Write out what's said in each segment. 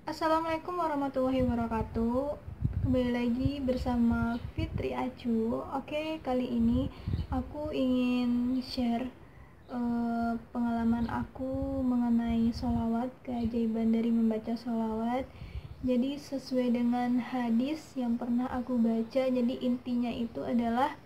Assalamualaikum warahmatullahi wabarakatuh. Kembali lagi bersama Fitri Acu. Oke, kali ini aku ingin share pengalaman aku mengenai sholawat, keajaiban dari membaca sholawat. Jadi sesuai dengan hadis yang pernah aku baca, jadi intinya itu adalah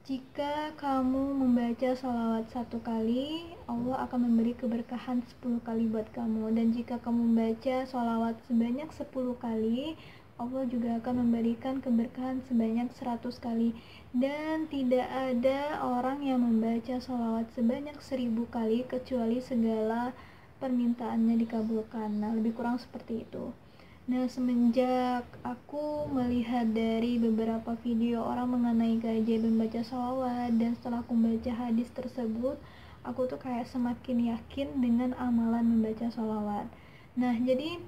jika kamu membaca sholawat 1 kali, Allah akan memberi keberkahan 10 kali buat kamu. Dan jika kamu membaca sholawat sebanyak 10 kali, Allah juga akan memberikan keberkahan sebanyak 100 kali. Dan tidak ada orang yang membaca sholawat sebanyak 1000 kali kecuali segala permintaannya dikabulkan. Nah, lebih kurang seperti itu. Nah, semenjak aku melihat dari beberapa video orang mengenai keajaiban baca sholawat, dan setelah aku membaca hadis tersebut, aku tuh kayak semakin yakin dengan amalan membaca sholawat. Nah, jadi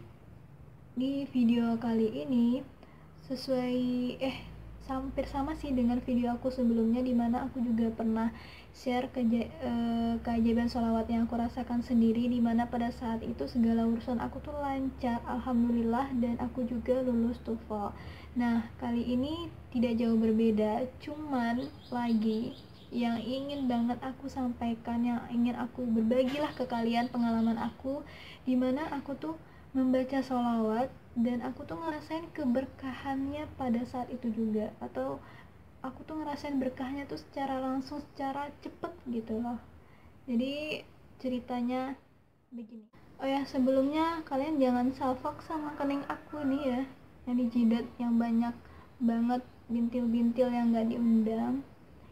di video kali ini sesuai hampir sama sih dengan video aku sebelumnya, dimana aku juga pernah share keajaiban sholawat yang aku rasakan sendiri, dimana pada saat itu segala urusan aku tuh lancar, alhamdulillah, dan aku juga lulus TOEFL. Nah, kali ini tidak jauh berbeda, cuman lagi yang ingin banget aku sampaikan, yang ingin aku berbagilah ke kalian pengalaman aku, dimana aku tuh membaca sholawat dan aku tuh ngerasain keberkahannya pada saat itu juga, atau aku tuh ngerasain berkahnya tuh secara langsung, secara cepet gitu loh. Jadi ceritanya begini. Oh ya, sebelumnya kalian jangan salfok sama kening aku nih ya, yang di jidat yang banyak banget bintil-bintil yang gak diundang.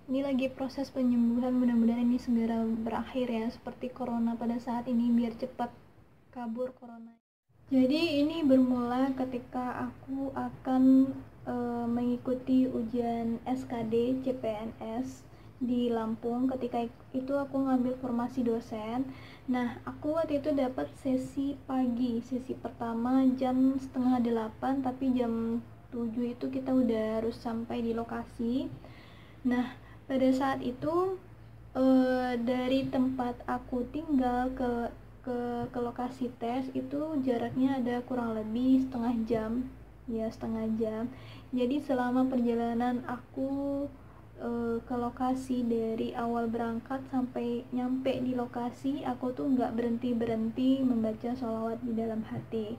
Ini lagi proses penyembuhan, mudah-mudahan ini segera berakhir ya, seperti corona pada saat ini, biar cepat kabur corona. Jadi ini bermula ketika aku akan mengikuti ujian SKD CPNS di Lampung. Ketika itu aku ngambil formasi dosen. Nah, aku waktu itu dapat sesi pagi, sesi pertama jam setengah 8, tapi jam 7 itu kita udah harus sampai di lokasi. Nah, pada saat itu dari tempat aku tinggal ke lokasi tes itu jaraknya ada kurang lebih setengah jam, ya setengah jam. Jadi selama perjalanan aku ke lokasi, dari awal berangkat sampai nyampe di lokasi, aku tuh nggak berhenti membaca sholawat di dalam hati.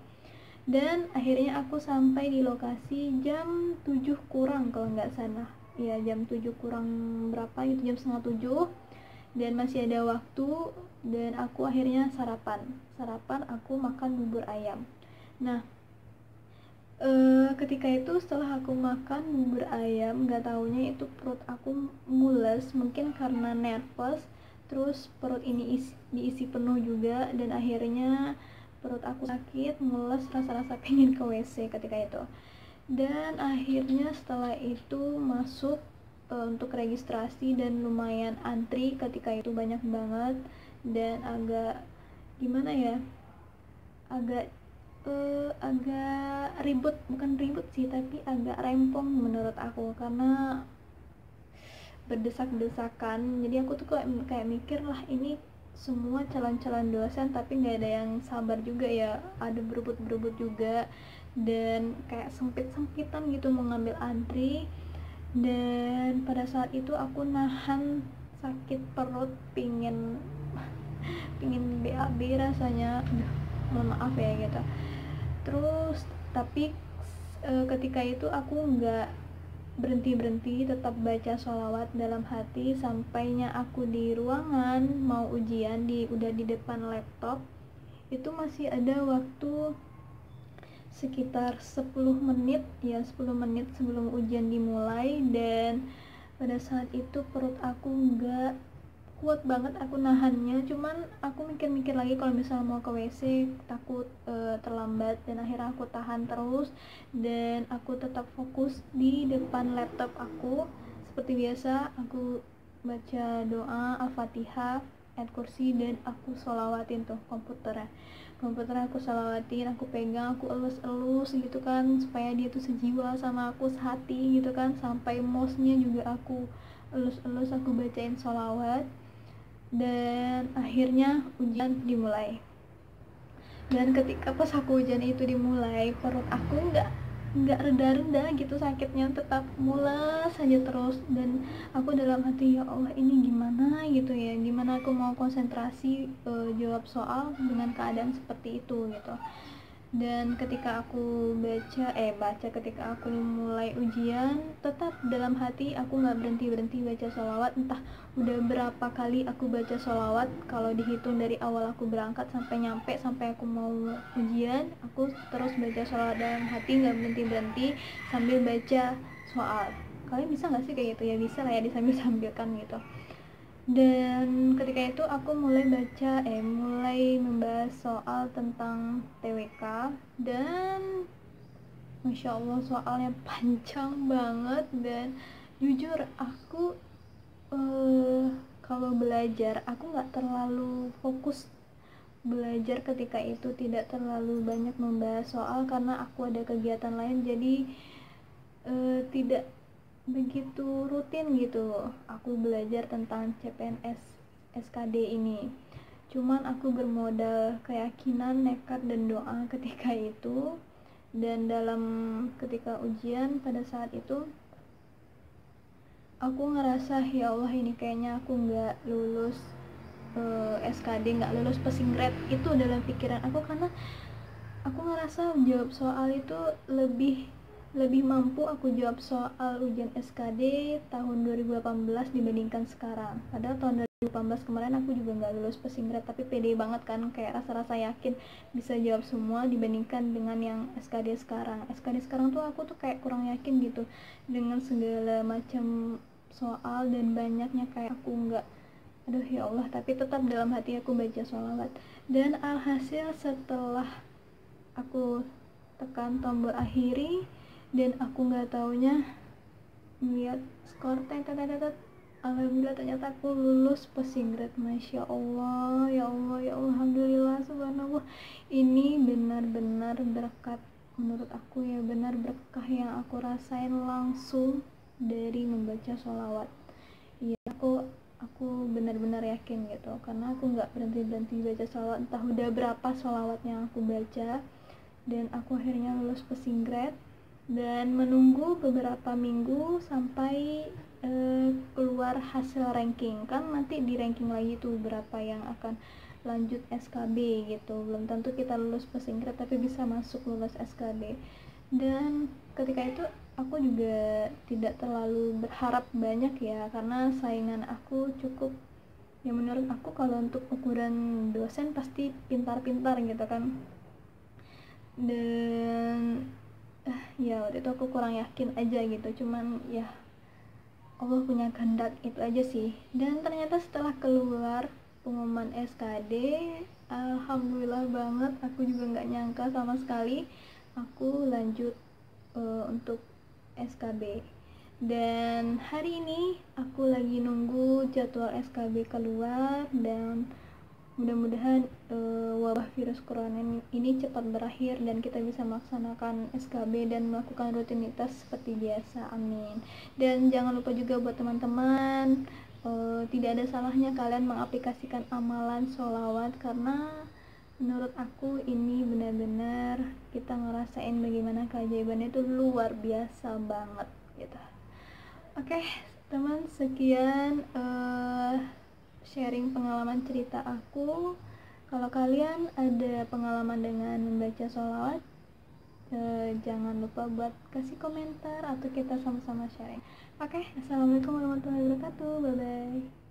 Dan akhirnya aku sampai di lokasi jam 7 kurang kalau nggak salah, ya jam 7 kurang berapa gitu, jam setengah 7, dan masih ada waktu. Dan aku akhirnya sarapan aku makan bubur ayam. Nah, ketika itu setelah aku makan bubur ayam, nggak taunya itu perut aku mules, mungkin karena nervous, terus perut ini diisi penuh juga, dan akhirnya perut aku sakit, mules, rasa-rasa pengen ke WC ketika itu. Dan akhirnya setelah itu masuk untuk registrasi, dan lumayan antri ketika itu, banyak banget, dan agak gimana ya, agak ribut, bukan ribut sih, tapi agak rempong menurut aku, karena berdesak-desakan. Jadi aku tuh kayak mikir lah, ini semua calon-calon dosen tapi nggak ada yang sabar juga ya, ada berebut-berebut juga, dan kayak sempit-sempitan gitu mau ngambil antri. Dan pada saat itu aku nahan sakit perut, pingin BAB rasanya. Aduh, mohon maaf ya gitu. Terus tapi ketika itu aku nggak berhenti, tetap baca sholawat dalam hati sampainya aku di ruangan mau ujian, udah di depan laptop. Itu masih ada waktu sekitar 10 menit ya, 10 menit sebelum ujian dimulai. Dan pada saat itu perut aku nggak kuat banget, aku nahannya. Cuman aku mikir-mikir lagi kalau misalnya mau ke WC takut terlambat, dan akhirnya aku tahan terus, dan aku tetap fokus di depan laptop aku. Seperti biasa aku baca doa Al-Fatihah, ayat kursi, dan aku sholawatin tuh komputer aku sholawatin, aku pegang, aku elus-elus gitu kan, supaya dia tuh sejiwa sama aku, sehati gitu kan. Sampai mouse-nya juga aku elus-elus, aku bacain sholawat. Dan akhirnya ujian dimulai. Dan ketika pas aku hujan itu dimulai, perut aku nggak reda-reda gitu, sakitnya tetap mules saja terus. Dan aku dalam hati, ya Allah ini gimana gitu ya, gimana aku mau konsentrasi jawab soal dengan keadaan seperti itu gitu. Dan ketika aku baca ketika aku mulai ujian, tetap dalam hati aku nggak berhenti baca sholawat. Entah udah berapa kali aku baca sholawat, kalau dihitung dari awal aku berangkat sampai aku mau ujian, aku terus baca sholawat dalam hati, nggak berhenti sambil baca soal. Kalian bisa nggak sih kayak gitu ya? Bisa lah ya, disambil-sambilkan gitu. Dan ketika itu aku mulai membahas soal tentang TWK, dan Masya Allah soalnya panjang banget. Dan jujur aku kalau belajar aku nggak terlalu fokus belajar ketika itu, tidak terlalu banyak membahas soal karena aku ada kegiatan lain, jadi tidak begitu rutin gitu aku belajar tentang CPNS SKD ini. Cuman aku bermodal keyakinan, nekat, dan doa ketika itu. Dan ketika ujian pada saat itu, aku ngerasa ya Allah ini kayaknya aku nggak lulus SKD, nggak lulus passing grade itu dalam pikiran aku, karena aku ngerasa jawab soal itu lebih mampu aku jawab soal ujian SKD tahun 2018 dibandingkan sekarang. Padahal tahun 2018 kemarin aku juga nggak lulus passing grade, tapi pede banget kan, kayak rasa-rasa yakin bisa jawab semua dibandingkan dengan yang SKD sekarang. SKD sekarang tuh aku tuh kayak kurang yakin gitu dengan segala macam soal dan banyaknya, kayak aku nggak, aduh ya Allah. Tapi tetap dalam hati aku baca sholawat. Dan alhasil setelah aku tekan tombol akhiri dan aku nggak taunya melihat skor alhamdulillah ternyata aku lulus passing grade. Masya Allah, ya Allah, ya Allah, alhamdulillah, subhanallah. Ini benar-benar berkat menurut aku ya, benar berkah yang aku rasain langsung dari membaca sholawat. Iya, aku benar-benar yakin gitu, karena aku nggak berhenti baca sholawat, entah udah berapa sholawat yang aku baca. Dan aku akhirnya lulus passing grade dan menunggu beberapa minggu sampai keluar hasil ranking. Kan nanti di ranking lagi tuh berapa yang akan lanjut SKB gitu. Belum tentu kita lulus passing grade tapi bisa masuk lulus SKB. Dan ketika itu aku juga tidak terlalu berharap banyak ya, karena saingan aku cukup, ya menurut aku kalau untuk ukuran dosen pasti pintar-pintar gitu kan. Dan ya waktu itu aku kurang yakin aja gitu, cuman ya Allah punya kehendak, itu aja sih. Dan ternyata setelah keluar pengumuman SKD, alhamdulillah banget, aku juga nggak nyangka sama sekali aku lanjut untuk SKB. Dan hari ini aku lagi nunggu jadwal SKB keluar, dan mudah-mudahan wabah virus corona ini cepat berakhir dan kita bisa melaksanakan SKB dan melakukan rutinitas seperti biasa, amin. Dan jangan lupa juga buat teman-teman, tidak ada salahnya kalian mengaplikasikan amalan sholawat, karena menurut aku ini benar-benar kita ngerasain bagaimana keajaibannya itu luar biasa banget gitu. Oke, teman, sekian sharing pengalaman cerita aku. Kalau kalian ada pengalaman dengan membaca sholawat, jangan lupa buat kasih komentar atau kita sama-sama sharing. Oke, assalamualaikum warahmatullahi wabarakatuh. Bye bye.